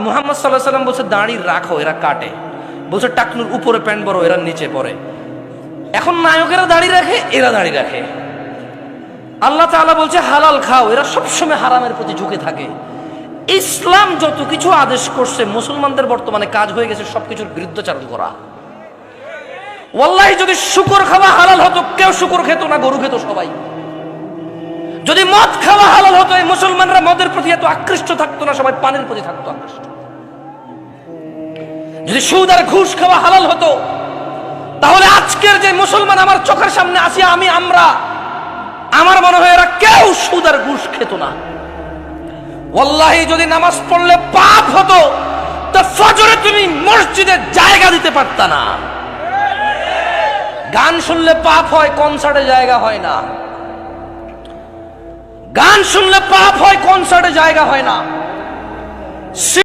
মুহাম্মদ সাল্লাল্লাহু আলাইহি ওয়াসাল্লাম বলছে দাড়ি রাখো, এরা কাটে। বলছে টাকনুর উপরে প্যান্ট বড়, এরা নিচে পড়ে। এখন নায়কেরা দাড়ি রাখে, এরা দাড়ি রাখে। আল্লাহ তাআলা বলছে হালাল খাও, এরা সবসময় হারামের প্রতি ঝুঁকে থাকে। ইসলাম যত কিছু আদেশ করছে, মুসলমানদের বর্তমানে কাজ হয়ে গেছে সবকিছুর বিরুদ্ধাচরণ করা। ওয়াল্লাহি যদি শুকর খাওয়া হালাল হতো, কেউ শুকর খেত না, গরু খেত সবাই। যদি মদ খাওয়া হালাল হতো, এই মুসলমানরা মদের প্রতি এত আকৃষ্ট থাকতো না, সবাই পানের প্রতি থাকতো আকৃষ্ট। যদি সুদ আর ঘুষ খাওয়া হালাল হতো, তাহলে আজকের যে মুসলমান আমার চোখের সামনে আসি, আমার মনে হয় এরা কেউ সুদ আর ঘুষ খেত না। ওয়াল্লাহি যদি নামাজ পড়লে পাপ হতো, তো ফজরে তুমি মসজিদে জায়গা দিতে পারতা না। গান শুনলে পাপ হয়, কনসার্টে জায়গা হয় না। গান শুনলে পাপ হয়, কনসার্টে জায়গা হয় না।